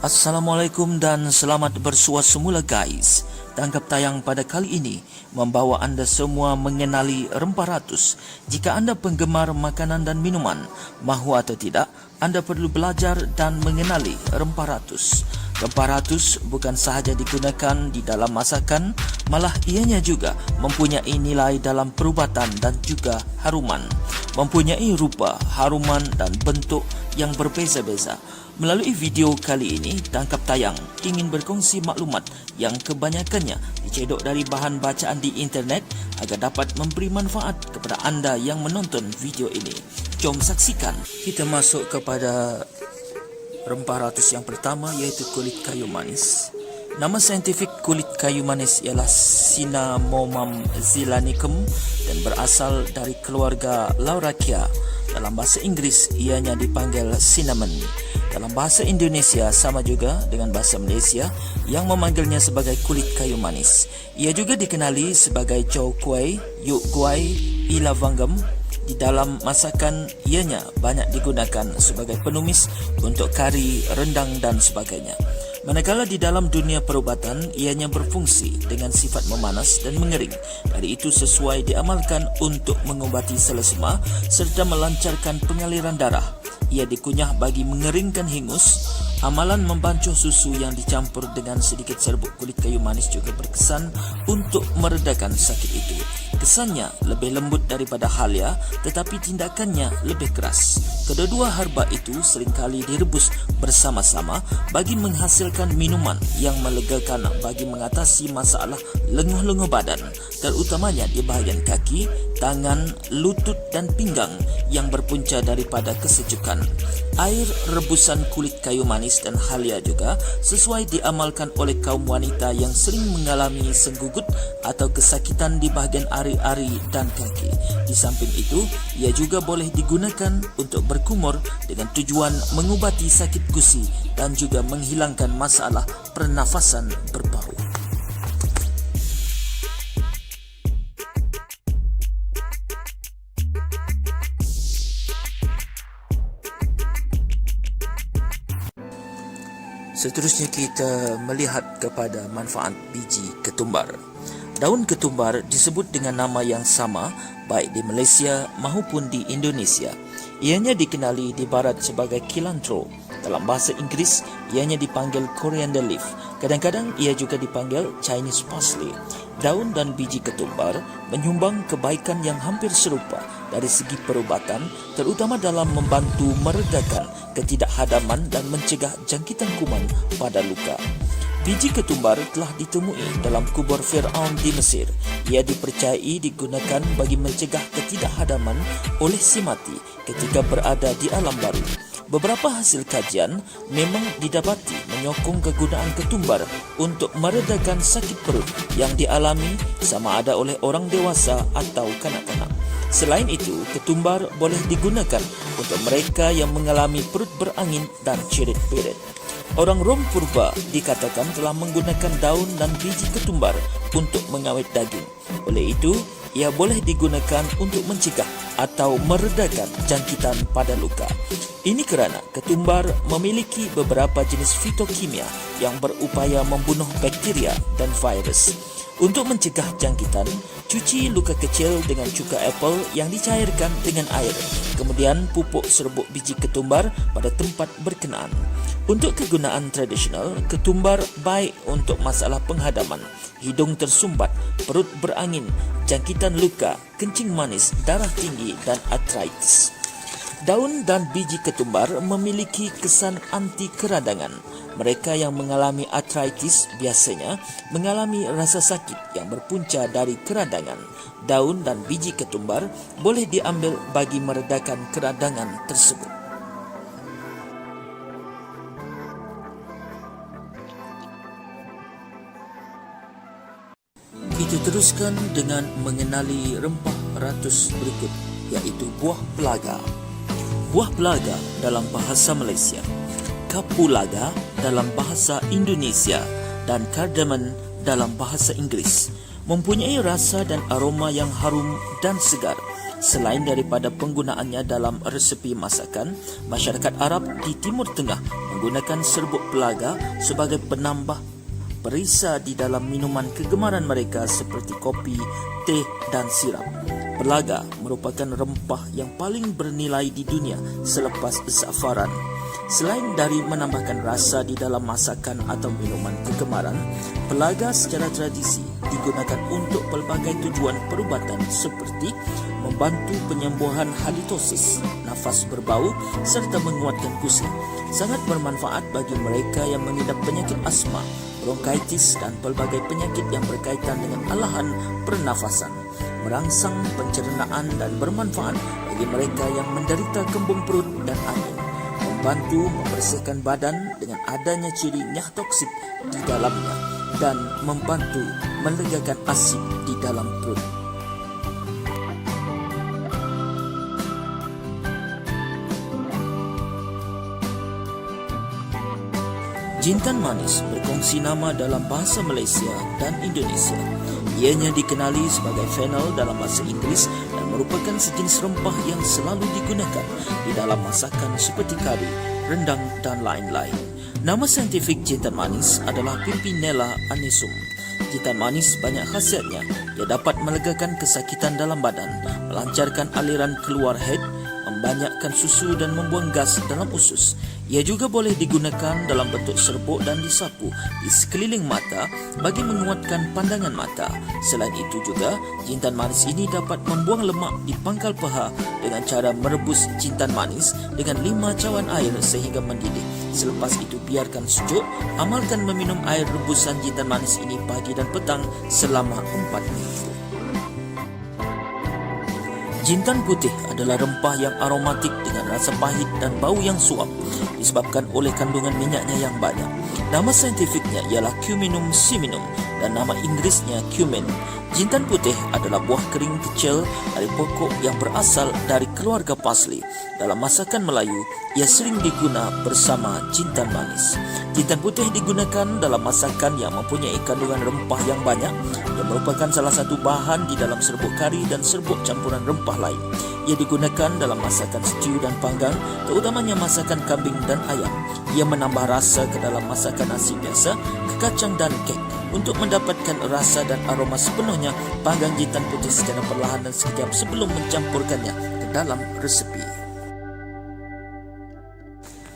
Assalamualaikum dan selamat bersua semula guys. Tangkap tayang pada kali ini membawa anda semua mengenali rempah ratus. Jika anda penggemar makanan dan minuman, mahu atau tidak, anda perlu belajar dan mengenali rempah ratus. Rempah ratus bukan sahaja digunakan di dalam masakan, malah ianya juga mempunyai nilai dalam perubatan dan juga haruman. Mempunyai rupa, haruman dan bentuk yang berbeza-beza. Melalui video kali ini, Tangkap Tayang ingin berkongsi maklumat yang kebanyakannya dicedok dari bahan bacaan di internet agar dapat memberi manfaat kepada anda yang menonton video ini. Jom saksikan. Kita masuk kepada rempah ratus yang pertama, iaitu kulit kayu manis. Nama saintifik kulit kayu manis ialah Cinnamomum zeylanicum dan berasal dari keluarga Lauraceae. Dalam bahasa Inggeris, ianya dipanggil cinnamon. Dalam bahasa Indonesia sama juga dengan bahasa Malaysia yang memanggilnya sebagai kulit kayu manis. Ia juga dikenali sebagai chow kuai, yuk kuai, ilavangam. Di dalam masakan, ianya banyak digunakan sebagai penumis untuk kari, rendang dan sebagainya. Manakala di dalam dunia perubatan, ianya berfungsi dengan sifat memanas dan mengering. Dari itu sesuai diamalkan untuk mengubati selesema serta melancarkan pengaliran darah. Ia dikunyah bagi mengeringkan hingus. Amalan membancuh susu yang dicampur dengan sedikit serbuk kulit kayu manis juga berkesan untuk meredakan sakit itu. Kesannya lebih lembut daripada halia, tetapi tindakannya lebih keras. Kedua-dua herba itu seringkali direbus bersama-sama bagi menghasilkan minuman yang melegakan bagi mengatasi masalah lenguh-lenguh badan, terutamanya di bahagian kaki, tangan, lutut dan pinggang yang berpunca daripada kesejukan. Air rebusan kulit kayu manis dan halia juga sesuai diamalkan oleh kaum wanita yang sering mengalami senggugut atau kesakitan di bahagian ari-ari dan kaki. Di samping itu, ia juga boleh digunakan untuk berkumur dengan tujuan mengubati sakit gusi dan juga menghilangkan masalah pernafasan berbau. Seterusnya kita melihat kepada manfaat biji ketumbar. Daun ketumbar disebut dengan nama yang sama baik di Malaysia maupun di Indonesia. Ianya dikenali di barat sebagai cilantro. Dalam bahasa Inggeris, ianya dipanggil coriander leaf. Kadang-kadang ia juga dipanggil Chinese parsley. Daun dan biji ketumbar menyumbang kebaikan yang hampir serupa dari segi perubatan, terutama dalam membantu meredakan ketidakhadaman dan mencegah jangkitan kuman pada luka. Biji ketumbar telah ditemui dalam kubur Fir'aun di Mesir. Ia dipercayai digunakan bagi mencegah ketidakhadaman oleh si mati ketika berada di alam baru. Beberapa hasil kajian memang didapati menyokong kegunaan ketumbar untuk meredakan sakit perut yang dialami sama ada oleh orang dewasa atau kanak-kanak. Selain itu, ketumbar boleh digunakan untuk mereka yang mengalami perut berangin dan cirit-pirit. Orang Rom purba dikatakan telah menggunakan daun dan biji ketumbar untuk mengawet daging. Oleh itu, ia boleh digunakan untuk mencegah atau meredakan jangkitan pada luka. Ini kerana ketumbar memiliki beberapa jenis fitokimia yang berupaya membunuh bakteria dan virus. Untuk mencegah jangkitan, cuci luka kecil dengan cuka apel yang dicairkan dengan air. Kemudian pupuk serbuk biji ketumbar pada tempat berkenaan. Untuk kegunaan tradisional, ketumbar baik untuk masalah penghadaman, hidung tersumbat, perut berangin, jangkitan luka, kencing manis, darah tinggi dan artritis. Daun dan biji ketumbar memiliki kesan anti keradangan. Mereka yang mengalami artritis biasanya mengalami rasa sakit yang berpunca dari keradangan. Daun dan biji ketumbar boleh diambil bagi meredakan keradangan tersebut. Kita teruskan dengan mengenali rempah ratus berikut, iaitu buah pelaga. Buah pelaga dalam bahasa Malaysia, kapulaga dalam bahasa Indonesia dan cardamom dalam bahasa Inggeris mempunyai rasa dan aroma yang harum dan segar. Selain daripada penggunaannya dalam resepi masakan, masyarakat Arab di Timur Tengah menggunakan serbuk pelaga sebagai penambah perisa di dalam minuman kegemaran mereka seperti kopi, teh dan sirap. Pelaga merupakan rempah yang paling bernilai di dunia selepas zafaran. Selain dari menambahkan rasa di dalam masakan atau minuman kegemaran, pelaga secara tradisi digunakan untuk pelbagai tujuan perubatan seperti membantu penyembuhan halitosis, nafas berbau serta menguatkan kusi. Sangat bermanfaat bagi mereka yang mengidap penyakit asma, bronkitis dan pelbagai penyakit yang berkaitan dengan alahan pernafasan. Merangsang pencernaan dan bermanfaat bagi mereka yang menderita kembung perut dan angin. Membantu membersihkan badan dengan adanya ciri nyah toksik di dalamnya dan membantu melegakan asid di dalam perut. Jintan manis berkongsi nama dalam bahasa Malaysia dan Indonesia. Ianya dikenali sebagai fennel dalam bahasa Inggeris dan merupakan sejenis rempah yang selalu digunakan di dalam masakan seperti kari, rendang dan lain-lain. Nama saintifik jintan manis adalah Pimpinella anisum. Jintan manis banyak khasiatnya. Ia dapat melegakan kesakitan dalam badan, melancarkan aliran keluar haid, membanyakkan susu dan membuang gas dalam usus. Ia juga boleh digunakan dalam bentuk serbuk dan disapu di sekeliling mata bagi menguatkan pandangan mata. Selain itu juga, jintan manis ini dapat membuang lemak di pangkal paha dengan cara merebus jintan manis dengan 5 cawan air sehingga mendidih. Selepas itu biarkan sejuk. Amalkan meminum air rebusan jintan manis ini pagi dan petang selama 4 minggu. Jintan putih adalah rempah yang aromatik dengan rasa pahit dan bau yang suap disebabkan oleh kandungan minyaknya yang banyak. Nama saintifiknya ialah Cuminum siminum dan nama Inggerisnya cumin. Jintan putih adalah buah kering kecil dari pokok yang berasal dari keluarga parsley. Dalam masakan Melayu, ia sering diguna bersama jintan manis. Jintan putih digunakan dalam masakan yang mempunyai kandungan rempah yang banyak. Ia merupakan salah satu bahan di dalam serbuk kari dan serbuk campuran rempah lain. Ia digunakan dalam masakan stew dan panggang, terutamanya masakan kambing dan ayam. Ia menambah rasa ke dalam masakan nasi biasa, ke kacang dan kek. Untuk mendapatkan rasa dan aroma sepenuhnya, panggang jintan putih secara perlahan dan sekejap sebelum mencampurkannya ke dalam resepi.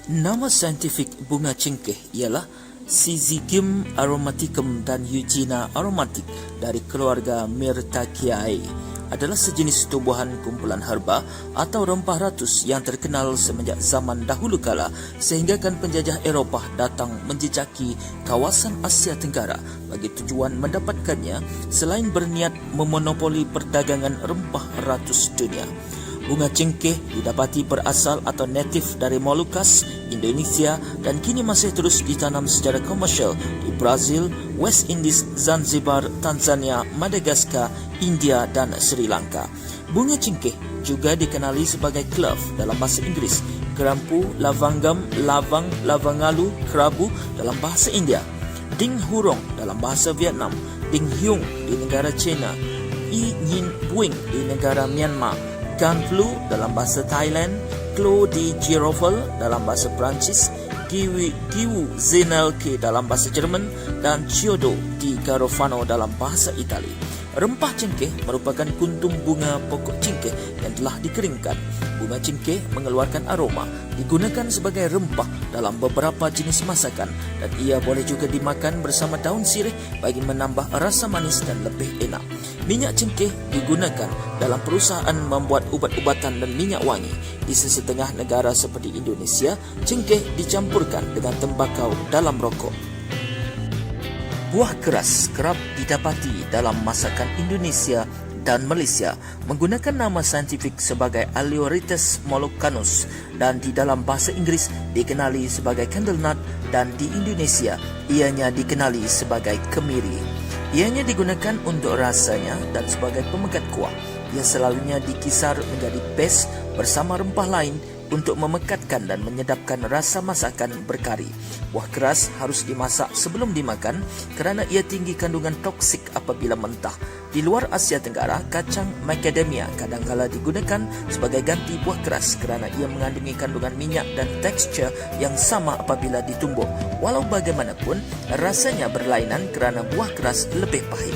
Nama saintifik bunga cengkeh ialah Syzygium aromaticum dan Eugenia aromatic dari keluarga Myrtaceae. Adalah sejenis tumbuhan kumpulan herba atau rempah ratus yang terkenal semenjak zaman dahulu kala sehinggakan penjajah Eropah datang menjejaki kawasan Asia Tenggara bagi tujuan mendapatkannya selain berniat memonopoli perdagangan rempah ratus dunia. Bunga cengkeh didapati berasal atau natif dari Molucas, Indonesia dan kini masih terus ditanam secara komersial di Brazil, West Indies, Zanzibar, Tanzania, Madagaskar, India dan Sri Lanka. Bunga cengkeh juga dikenali sebagai clove dalam bahasa Inggeris, kerampu, lavangam, lavang, lavangalu, kerabu dalam bahasa India, ding hurong dalam bahasa Vietnam, ding hyung di negara China, i nyin buing di negara Myanmar, ganflu dalam bahasa Thailand, clos de girofle dalam bahasa Perancis, Giwu Zenelke dalam bahasa Jerman dan Chiodo di Garofano dalam bahasa Itali. Rempah cengkeh merupakan kuntum bunga pokok cengkeh yang telah dikeringkan. Bunga cengkeh mengeluarkan aroma, digunakan sebagai rempah dalam beberapa jenis masakan dan ia boleh juga dimakan bersama daun sirih bagi menambah rasa manis dan lebih enak. Minyak cengkeh digunakan dalam perusahaan membuat ubat-ubatan dan minyak wangi. Di sesetengah negara seperti Indonesia, cengkeh dicampurkan dengan tembakau dalam rokok. Buah keras kerap didapati dalam masakan Indonesia dan Malaysia menggunakan nama saintifik sebagai Aleurites moluccanus dan di dalam bahasa Inggeris dikenali sebagai candlenut dan di Indonesia ianya dikenali sebagai kemiri. Ianya digunakan untuk rasanya dan sebagai pemegat kuah. Ia selalunya dikisar menjadi paste bersama rempah lain untuk memekatkan dan menyedapkan rasa masakan berkari. Buah keras harus dimasak sebelum dimakan kerana ia tinggi kandungan toksik apabila mentah. Di luar Asia Tenggara, kacang macadamia kadangkala digunakan sebagai ganti buah keras kerana ia mengandungi kandungan minyak dan tekstur yang sama apabila ditumbuk. Walau bagaimanapun, rasanya berlainan kerana buah keras lebih pahit.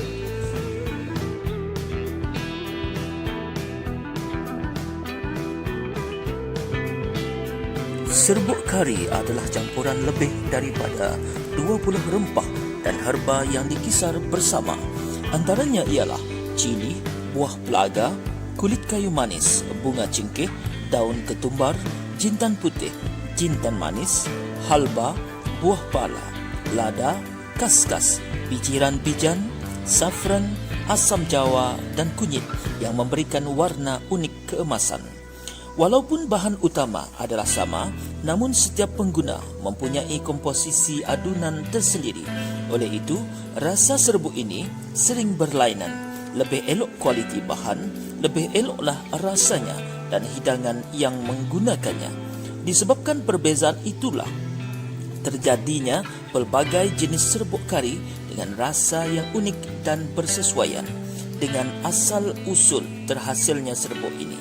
Serbuk kari adalah campuran lebih daripada 20 rempah dan herba yang dikisar bersama. Antaranya ialah cili, buah pelaga, kulit kayu manis, bunga cingkih, daun ketumbar, jintan putih, jintan manis, halba, buah pala, lada, kaskas, bijiran pijan, safran, asam jawa dan kunyit yang memberikan warna unik keemasan. Walaupun bahan utama adalah sama, namun setiap pengguna mempunyai komposisi adunan tersendiri. Oleh itu, rasa serbuk ini sering berlainan. Lebih elok kualiti bahan, lebih eloklah rasanya dan hidangan yang menggunakannya. Disebabkan perbezaan itulah terjadinya pelbagai jenis serbuk kari dengan rasa yang unik dan bersesuaian dengan asal-usul terhasilnya serbuk ini.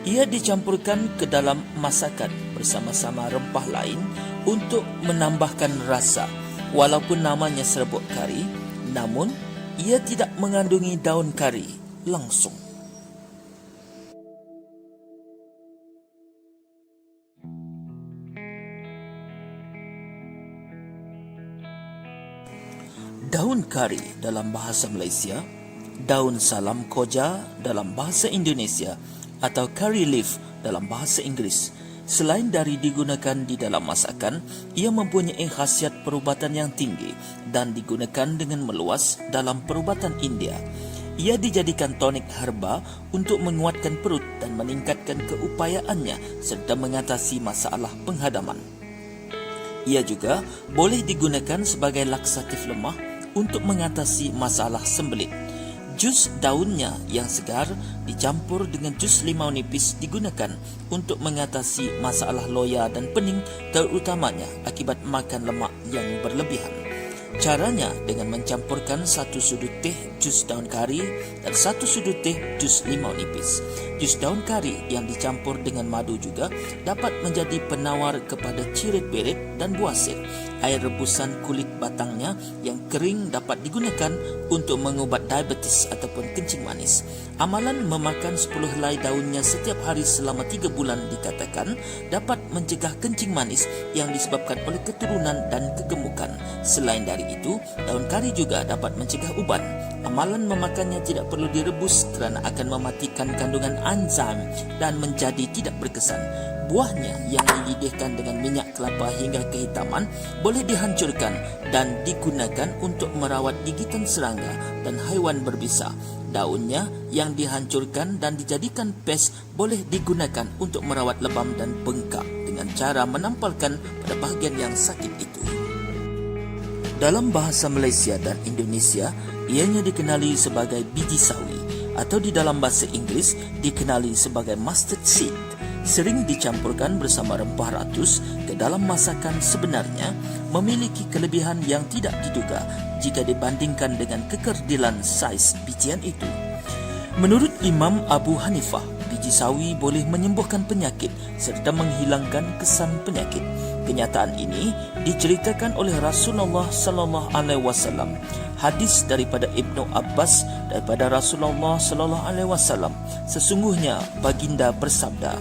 Ia dicampurkan ke dalam masakan bersama-sama rempah lain untuk menambahkan rasa. Walaupun namanya serbuk kari, namun ia tidak mengandungi daun kari langsung. Daun kari dalam bahasa Malaysia, daun salam koja dalam bahasa Indonesia, atau curry leaf dalam bahasa Inggeris. Selain dari digunakan di dalam masakan, ia mempunyai khasiat perubatan yang tinggi dan digunakan dengan meluas dalam perubatan India. Ia dijadikan tonik herba untuk menguatkan perut dan meningkatkan keupayaannya serta mengatasi masalah penghadaman. Ia juga boleh digunakan sebagai laksatif lemah untuk mengatasi masalah sembelit. Jus daunnya yang segar dicampur dengan jus limau nipis digunakan untuk mengatasi masalah loya dan pening, terutamanya akibat makan lemak yang berlebihan. Caranya dengan mencampurkan 1 sudut teh jus daun kari dan 1 sudut teh jus limau nipis. Jus daun kari yang dicampur dengan madu juga dapat menjadi penawar kepada cirit-berit dan buasir. Air rebusan kulit batangnya yang kering dapat digunakan untuk mengubat diabetes ataupun kencing manis. Amalan memakan 10 helai daunnya setiap hari selama 3 bulan dikatakan dapat mencegah kencing manis yang disebabkan oleh keturunan dan kegemukan. Selain dari itu, daun kari juga dapat mencegah uban. Amalan memakannya tidak perlu direbus kerana akan mematikan kandungan enzim dan menjadi tidak berkesan. Buahnya yang dididihkan dengan minyak kelapa hingga kehitaman boleh dihancurkan dan digunakan untuk merawat gigitan serangga dan haiwan berbisa. Daunnya yang dihancurkan dan dijadikan pes boleh digunakan untuk merawat lebam dan bengkak dengan cara menampalkan pada bahagian yang sakit itu. Dalam bahasa Malaysia dan Indonesia, ianya dikenali sebagai biji sawi atau di dalam bahasa Inggeris dikenali sebagai mustard seed. Sering dicampurkan bersama rempah ratus ke dalam masakan sebenarnya memiliki kelebihan yang tidak diduga jika dibandingkan dengan kekerdilan saiz bijian itu. Menurut Imam Abu Hanifah, biji sawi boleh menyembuhkan penyakit serta menghilangkan kesan penyakit. Kenyataan ini diceritakan oleh Rasulullah sallallahu alaihi wasallam. Hadis daripada Ibnu Abbas daripada Rasulullah sallallahu alaihi wasallam, sesungguhnya baginda bersabda,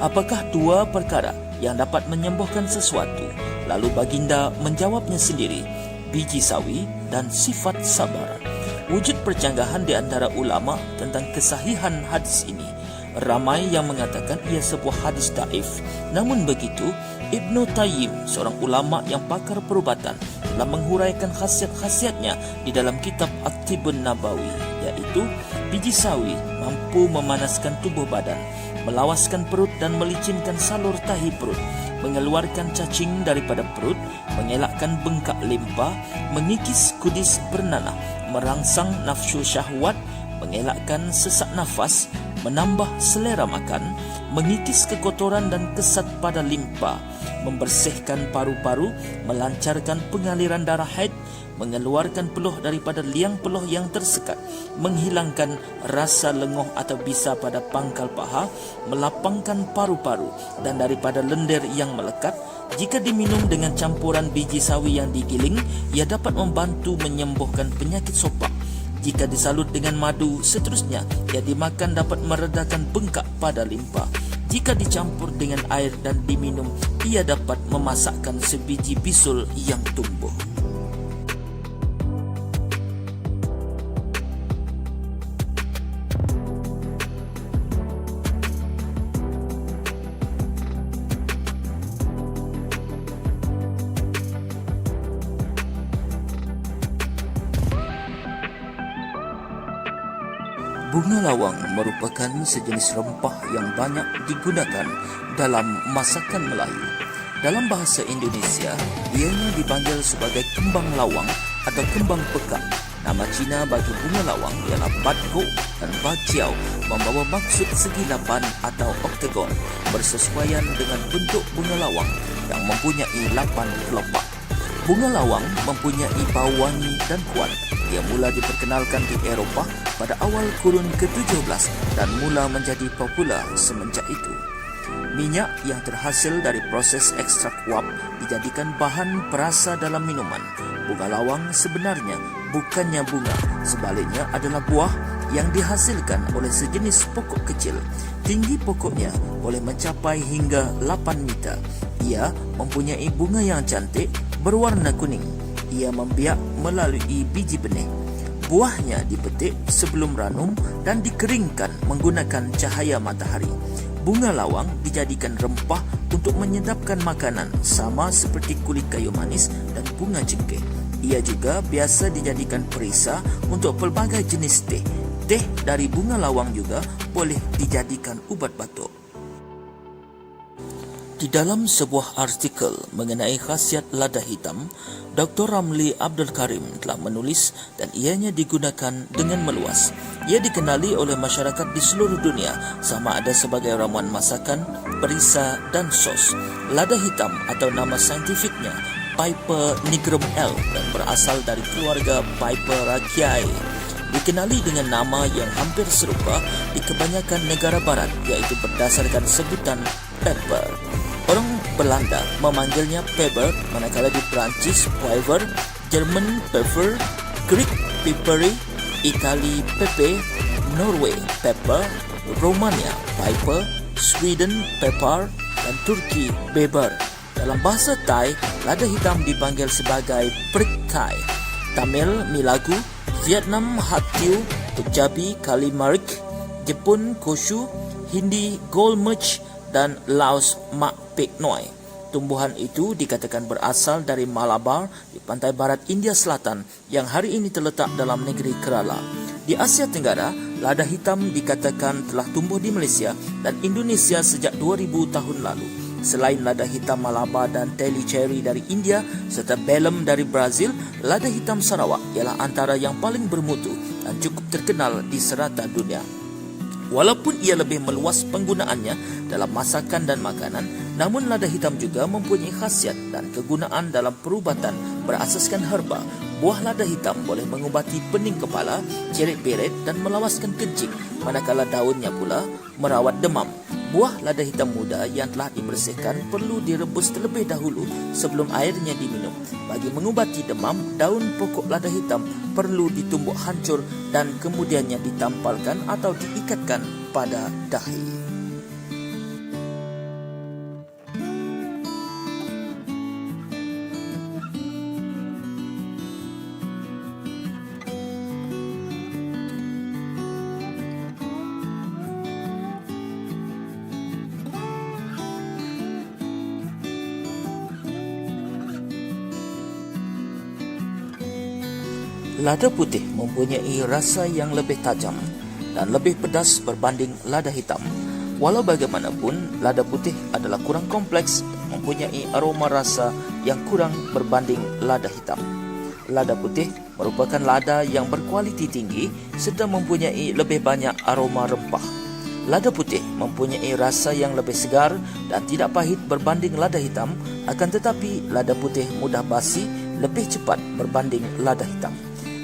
apakah 2 perkara yang dapat menyembuhkan sesuatu? Lalu baginda menjawabnya sendiri, biji sawi dan sifat sabar. Wujud percanggahan di antara ulama tentang kesahihan hadis ini. Ramai yang mengatakan ia sebuah hadis daif. Namun begitu, Ibnu Tayyib, seorang ulama yang pakar perubatan, telah menghuraikan khasiat-khasiatnya di dalam kitab At-Tibbun Nabawi, iaitu biji sawi mampu memanaskan tubuh badan, melawaskan perut dan melicinkan salur tahi perut, mengeluarkan cacing daripada perut, mengelakkan bengkak limpa, mengikis kudis bernanah, merangsang nafsu syahwat, mengelakkan sesak nafas, menambah selera makan, mengikis kekotoran dan kesat pada limpa, membersihkan paru-paru, melancarkan pengaliran darah haid, mengeluarkan peluh daripada liang peluh yang tersekat, menghilangkan rasa lenguh atau bisa pada pangkal paha, melapangkan paru-paru dan daripada lendir yang melekat. Jika diminum dengan campuran biji sawi yang digiling, ia dapat membantu menyembuhkan penyakit sopak. Jika disalut dengan madu, seterusnya ia dimakan dapat meredakan bengkak pada limpa. Jika dicampur dengan air dan diminum, ia dapat memasakkan sebiji bisul yang tumbuh. Bunga lawang merupakan sejenis rempah yang banyak digunakan dalam masakan Melayu. Dalam bahasa Indonesia, ianya dipanggil sebagai kembang lawang atau kembang pekak. Nama Cina bagi bunga lawang ialah batgo dan bajiao, membawa maksud segi lapan atau oktagon, bersesuaian dengan bentuk bunga lawang yang mempunyai 8 kelopak. Bunga lawang mempunyai bau wangi dan kuat. Ia mula diperkenalkan di Eropah pada awal kurun ke-17 dan mula menjadi popular semenjak itu. Minyak yang terhasil dari proses ekstrak uap dijadikan bahan perasa dalam minuman. Bunga lawang sebenarnya bukannya bunga, sebaliknya adalah buah yang dihasilkan oleh sejenis pokok kecil. Tinggi pokoknya boleh mencapai hingga 8 meter. Ia mempunyai bunga yang cantik berwarna kuning. Ia membiak melalui biji benih. Buahnya dipetik sebelum ranum dan dikeringkan menggunakan cahaya matahari. Bunga lawang dijadikan rempah untuk menyedapkan makanan sama seperti kulit kayu manis dan bunga cengkeh. Ia juga biasa dijadikan perisa untuk pelbagai jenis teh. Teh dari bunga lawang juga boleh dijadikan ubat batuk. Di dalam sebuah artikel mengenai khasiat lada hitam, Dr. Ramli Abdul Karim telah menulis dan ianya digunakan dengan meluas. Ia dikenali oleh masyarakat di seluruh dunia sama ada sebagai ramuan masakan, perisa dan sos. Lada hitam atau nama saintifiknya Piper nigrum L dan berasal dari keluarga Piperaceae. Dikenali dengan nama yang hampir serupa di kebanyakan negara barat, iaitu berdasarkan sebutan pepper. Orang Belanda memanggilnya pepper, manakala di Perancis poivre, Jerman pfeffer, Greek piperi, Itali pepe, Norway pepper, Romania piper, Sweden pepper dan Turki beber. Dalam bahasa Thai, lada hitam dipanggil sebagai prik Thai, Tamil milagu, Vietnam hatiu, Punjabi kalimarik, Jepun koshu, Hindi golmech dan Laos mak pek noi. Tumbuhan itu dikatakan berasal dari Malabar di pantai barat India Selatan yang hari ini terletak dalam negeri Kerala. Di Asia Tenggara, lada hitam dikatakan telah tumbuh di Malaysia dan Indonesia sejak 2000 tahun lalu. Selain lada hitam Malabar dan Telly cherry dari India serta Bellum dari Brazil, lada hitam Sarawak ialah antara yang paling bermutu dan cukup terkenal di serata dunia. Walaupun ia lebih meluas penggunaannya dalam masakan dan makanan, namun lada hitam juga mempunyai khasiat dan kegunaan dalam perubatan berasaskan herba. Buah lada hitam boleh mengubati pening kepala, ceret-beret dan melawaskan kencing, manakala daunnya pula merawat demam. Buah lada hitam muda yang telah dibersihkan perlu direbus terlebih dahulu sebelum airnya diminum. Bagi mengubati demam, daun pokok lada hitam perlu ditumbuk hancur dan kemudiannya ditampalkan atau diikatkan pada dahi. Lada putih mempunyai rasa yang lebih tajam dan lebih pedas berbanding lada hitam. Walau bagaimanapun, lada putih adalah kurang kompleks, mempunyai aroma rasa yang kurang berbanding lada hitam. Lada putih merupakan lada yang berkualiti tinggi serta mempunyai lebih banyak aroma rempah. Lada putih mempunyai rasa yang lebih segar dan tidak pahit berbanding lada hitam, akan tetapi lada putih mudah basi lebih cepat berbanding lada hitam.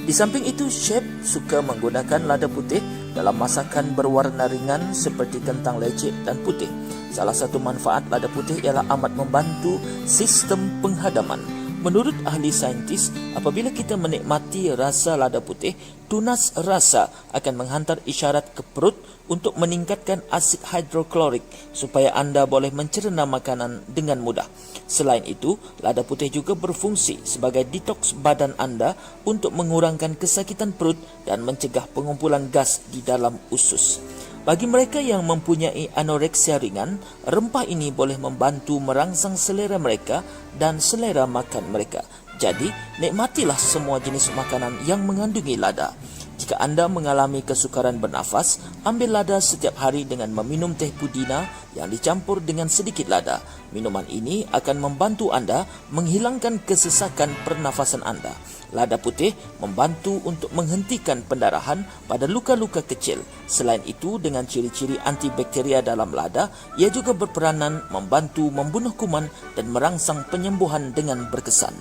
Di samping itu, chef suka menggunakan lada putih dalam masakan berwarna ringan seperti kentang lecek dan putih. Salah satu manfaat lada putih ialah amat membantu sistem penghadaman. Menurut ahli saintis, apabila kita menikmati rasa lada putih, tunas rasa akan menghantar isyarat ke perut untuk meningkatkan asid hidroklorik supaya anda boleh mencerna makanan dengan mudah. Selain itu, lada putih juga berfungsi sebagai detoks badan anda untuk mengurangkan kesakitan perut dan mencegah pengumpulan gas di dalam usus. Bagi mereka yang mempunyai anoreksia ringan, rempah ini boleh membantu merangsang selera mereka dan selera makan mereka. Jadi, nikmatilah semua jenis makanan yang mengandungi lada. Jika anda mengalami kesukaran bernafas, ambil lada setiap hari dengan meminum teh pudina yang dicampur dengan sedikit lada. Minuman ini akan membantu anda menghilangkan kesesakan pernafasan anda. Lada putih membantu untuk menghentikan pendarahan pada luka-luka kecil. Selain itu, dengan ciri-ciri antibakteria dalam lada, ia juga berperanan membantu membunuh kuman dan merangsang penyembuhan dengan berkesan.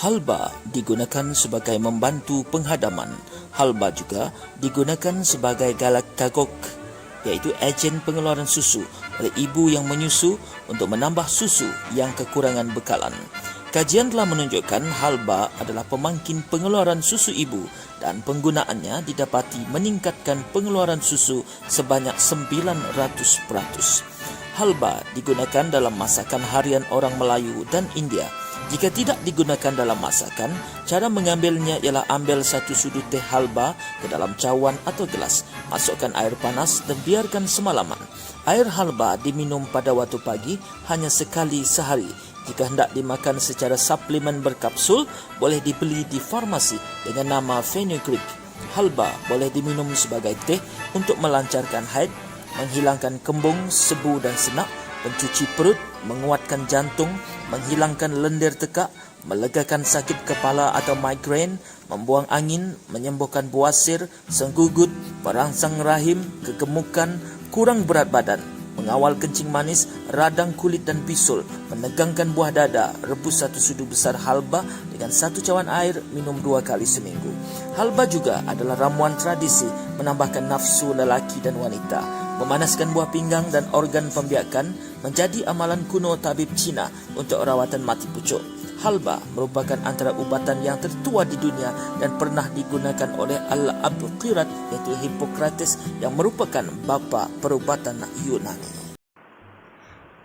Halba digunakan sebagai membantu penghadaman. Halba juga digunakan sebagai galaktagok, iaitu ejen pengeluaran susu oleh ibu yang menyusu untuk menambah susu yang kekurangan bekalan. Kajian telah menunjukkan halba adalah pemangkin pengeluaran susu ibu dan penggunaannya didapati meningkatkan pengeluaran susu sebanyak 900%. Halba digunakan dalam masakan harian orang Melayu dan India. Jika tidak digunakan dalam masakan, cara mengambilnya ialah ambil satu sudu teh halba ke dalam cawan atau gelas. Masukkan air panas dan biarkan semalaman. Air halba diminum pada waktu pagi hanya sekali sehari. Jika hendak dimakan secara suplemen berkapsul, boleh dibeli di farmasi dengan nama fenugreek. Halba boleh diminum sebagai teh untuk melancarkan haid, menghilangkan kembung, sebu dan senak, mencuci perut, menguatkan jantung, menghilangkan lendir tekak, melegakan sakit kepala atau migrain, membuang angin, menyembuhkan buasir, senggugut, perangsang rahim, kegemukan, kurang berat badan, mengawal kencing manis, radang kulit dan bisul, menegangkan buah dada. Rebus satu sudu besar halba dengan satu cawan air, minum 2 kali seminggu. Halba juga adalah ramuan tradisi menambahkan nafsu lelaki dan wanita. Memanaskan buah pinggang dan organ pembiakan menjadi amalan kuno tabib Cina untuk rawatan mati pucuk. Halba merupakan antara ubatan yang tertua di dunia dan pernah digunakan oleh Al-Abqirat, iaitu Hippocrates, yang merupakan bapa perubatan Yunani.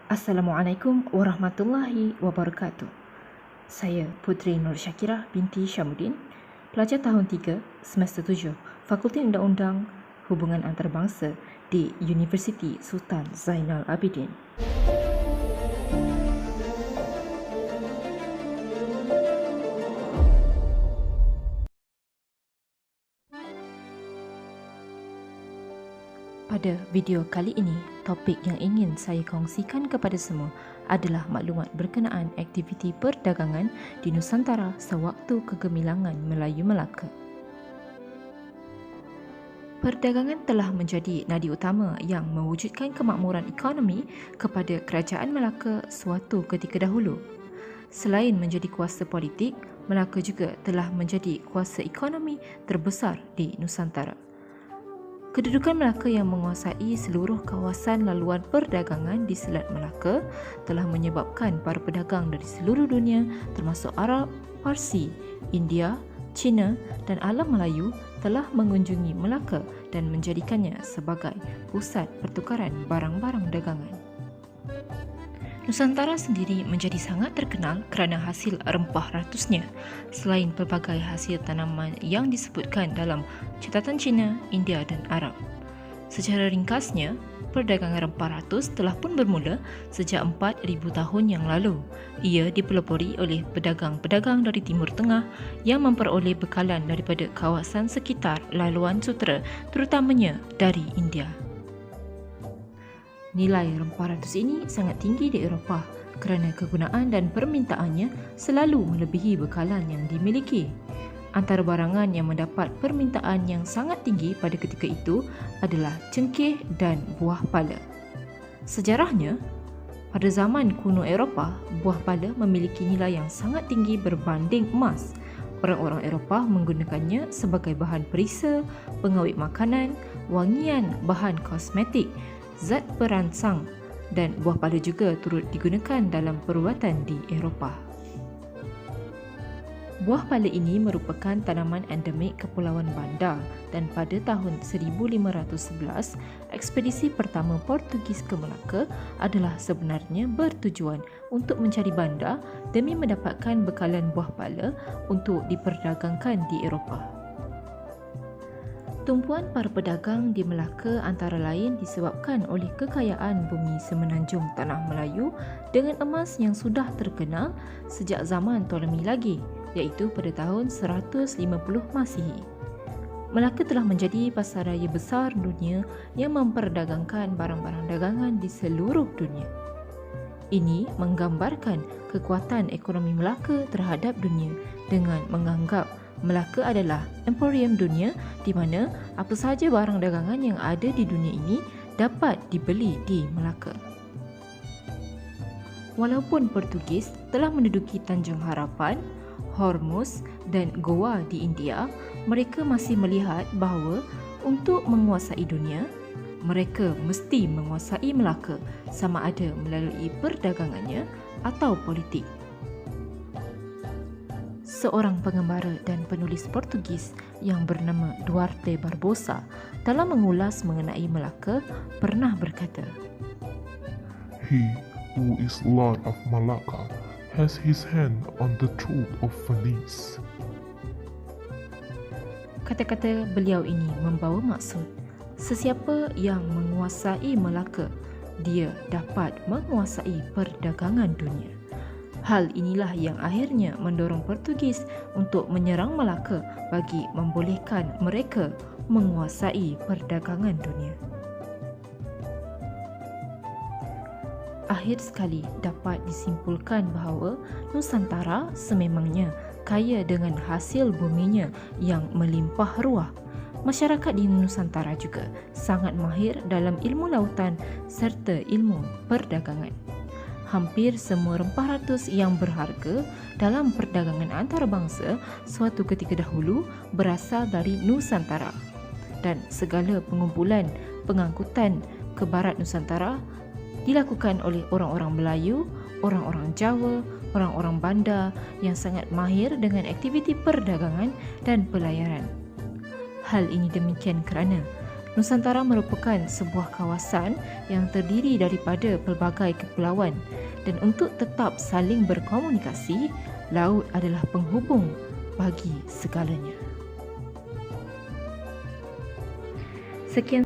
Assalamualaikum warahmatullahi wabarakatuh. Saya Putri Nur Syakirah binti Syamuddin, pelajar tahun 3, semester 7, Fakulti Undang-Undang Hubungan Antarabangsa di Universiti Sultan Zainal Abidin. Pada video kali ini, topik yang ingin saya kongsikan kepada semua adalah maklumat berkenaan aktiviti perdagangan di Nusantara sewaktu kegemilangan Melayu Melaka. Perdagangan telah menjadi nadi utama yang mewujudkan kemakmuran ekonomi kepada Kerajaan Melaka suatu ketika dahulu. Selain menjadi kuasa politik, Melaka juga telah menjadi kuasa ekonomi terbesar di Nusantara. Kedudukan Melaka yang menguasai seluruh kawasan laluan perdagangan di Selat Melaka telah menyebabkan para pedagang dari seluruh dunia termasuk Arab, Parsi, India, Cina dan alam Melayu telah mengunjungi Melaka dan menjadikannya sebagai pusat pertukaran barang-barang dagangan. Nusantara sendiri menjadi sangat terkenal kerana hasil rempah ratusnya, selain pelbagai hasil tanaman yang disebutkan dalam catatan Cina, India dan Arab. Secara ringkasnya, perdagangan rempah ratus telah pun bermula sejak 4,000 tahun yang lalu. Ia dipelopori oleh pedagang-pedagang dari Timur Tengah yang memperoleh bekalan daripada kawasan sekitar laluan sutera, terutamanya dari India. Nilai rempah ratus ini sangat tinggi di Eropah kerana kegunaan dan permintaannya selalu melebihi bekalan yang dimiliki. Antara barangan yang mendapat permintaan yang sangat tinggi pada ketika itu adalah cengkeh dan buah pala. Sejarahnya, pada zaman kuno Eropah, buah pala memiliki nilai yang sangat tinggi berbanding emas. Orang-orang Eropah menggunakannya sebagai bahan perisa, pengawet makanan, wangian, bahan kosmetik, zat perangsang, dan buah pala juga turut digunakan dalam perubatan di Eropah. Buah pala ini merupakan tanaman endemik Kepulauan Banda dan pada tahun 1511, ekspedisi pertama Portugis ke Melaka adalah sebenarnya bertujuan untuk mencari banda demi mendapatkan bekalan buah pala untuk diperdagangkan di Eropah. Tumpuan para pedagang di Melaka antara lain disebabkan oleh kekayaan bumi semenanjung Tanah Melayu dengan emas yang sudah terkenal sejak zaman Ptolemy lagi, iaitu pada tahun 150 Masihi. Melaka telah menjadi pasaraya besar dunia yang memperdagangkan barang-barang dagangan di seluruh dunia. Ini menggambarkan kekuatan ekonomi Melaka terhadap dunia dengan menganggap Melaka adalah emporium dunia di mana apa sahaja barang dagangan yang ada di dunia ini dapat dibeli di Melaka. Walaupun Portugis telah menduduki Tanjung Harapan, Hormuz dan Goa di India, mereka masih melihat bahawa untuk menguasai dunia, mereka mesti menguasai Melaka sama ada melalui perdagangannya atau politik. Seorang pengembara dan penulis Portugis yang bernama Duarte Barbosa dalam mengulas mengenai Melaka pernah berkata, He who is Lord of Malacca has his hand on the throne of Venice. Kata-kata beliau ini membawa maksud, sesiapa yang menguasai Melaka, dia dapat menguasai perdagangan dunia. Hal inilah yang akhirnya mendorong Portugis untuk menyerang Melaka bagi membolehkan mereka menguasai perdagangan dunia. Akhir sekali dapat disimpulkan bahawa Nusantara sememangnya kaya dengan hasil buminya yang melimpah ruah. Masyarakat di Nusantara juga sangat mahir dalam ilmu lautan serta ilmu perdagangan. Hampir semua rempah ratus yang berharga dalam perdagangan antarabangsa suatu ketika dahulu berasal dari Nusantara, dan segala pengumpulan pengangkutan ke barat Nusantara dilakukan oleh orang-orang Melayu, orang-orang Jawa, orang-orang Banda yang sangat mahir dengan aktiviti perdagangan dan pelayaran. Hal ini demikian kerana Nusantara merupakan sebuah kawasan yang terdiri daripada pelbagai kepulauan, dan untuk tetap saling berkomunikasi, laut adalah penghubung bagi segalanya. Sekian.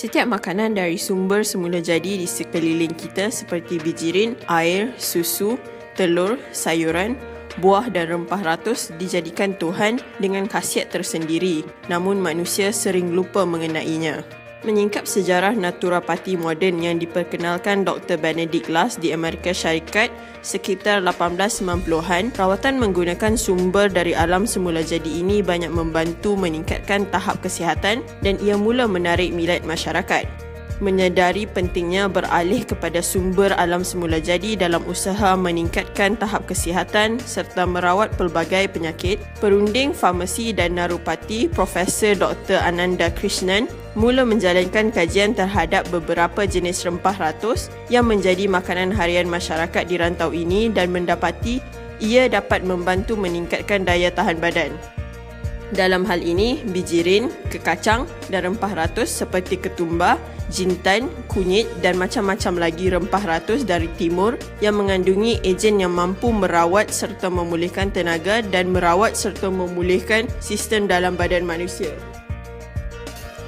Setiap makanan dari sumber semula jadi di sekeliling kita seperti bijirin, air, susu, telur, sayuran, buah dan rempah ratus dijadikan Tuhan dengan khasiat tersendiri, namun manusia sering lupa mengenainya. Menyingkap sejarah naturopati moden yang diperkenalkan Dr. Benedict Last di Amerika Syarikat sekitar 1890-an, rawatan menggunakan sumber dari alam semula jadi ini banyak membantu meningkatkan tahap kesihatan dan ia mula menarik minat masyarakat. Menyedari pentingnya beralih kepada sumber alam semula jadi dalam usaha meningkatkan tahap kesihatan serta merawat pelbagai penyakit, perunding farmasi dan narupati Profesor Dr. Ananda Krishnan mula menjalankan kajian terhadap beberapa jenis rempah ratus yang menjadi makanan harian masyarakat di rantau ini dan mendapati ia dapat membantu meningkatkan daya tahan badan. Dalam hal ini, bijirin, kekacang dan rempah ratus seperti ketumbar, jintan, kunyit dan macam-macam lagi rempah ratus dari timur yang mengandungi ejen yang mampu merawat serta memulihkan tenaga dan merawat serta memulihkan sistem dalam badan manusia.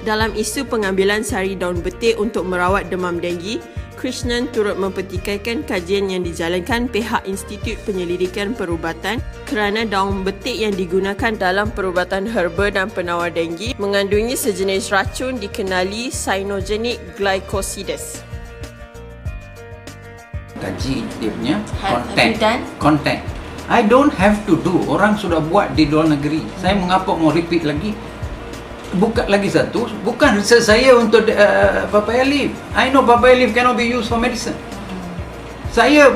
Dalam isu pengambilan sari daun betik untuk merawat demam denggi, Krishnan turut mempertikaikan kajian yang dijalankan pihak Institut Penyelidikan Perubatan kerana daun betik yang digunakan dalam perubatan herba dan penawar denggi mengandungi sejenis racun dikenali cyanogenic glycosides. Kaji dia punya Have you done? content. I don't have to do. Orang sudah buat di luar negeri. Saya mengapa mau repeat lagi? Buka lagi satu, bukan research saya untuk papaya leaf. I know papaya leaf cannot be used for medicine. Saya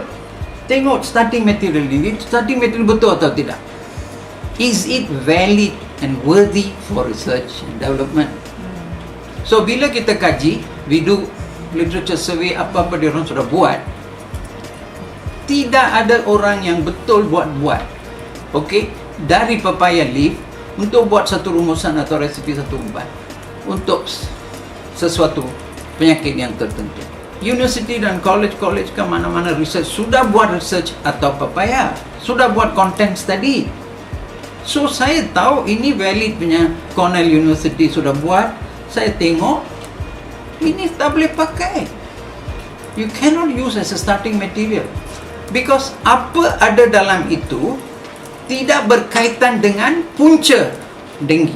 tengok starting material ini, starting material betul atau tidak. Is it valid and worthy for research and development? So bila kita kaji, we do literature survey, apa-apa dia orang sudah buat, tidak ada orang yang betul buat-buat. Okay, dari papaya leaf untuk buat satu rumusan atau resipi satu ubat untuk sesuatu penyakit yang tertentu. University dan college ke mana-mana research sudah buat research atau papaya, sudah buat content study. So saya tahu ini valid punya Cornell University sudah buat. Saya tengok ini tak boleh pakai. You cannot use as a starting material because apa ada dalam itu tidak berkaitan dengan punca denggi.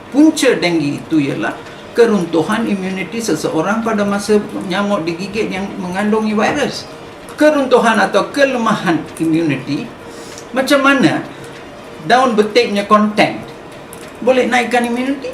Punca denggi itu ialah keruntuhan imuniti seseorang pada masa nyamuk digigit yang mengandungi virus. Keruntuhan atau kelemahan imuniti, macam mana daun betiknya content boleh naikkan imuniti?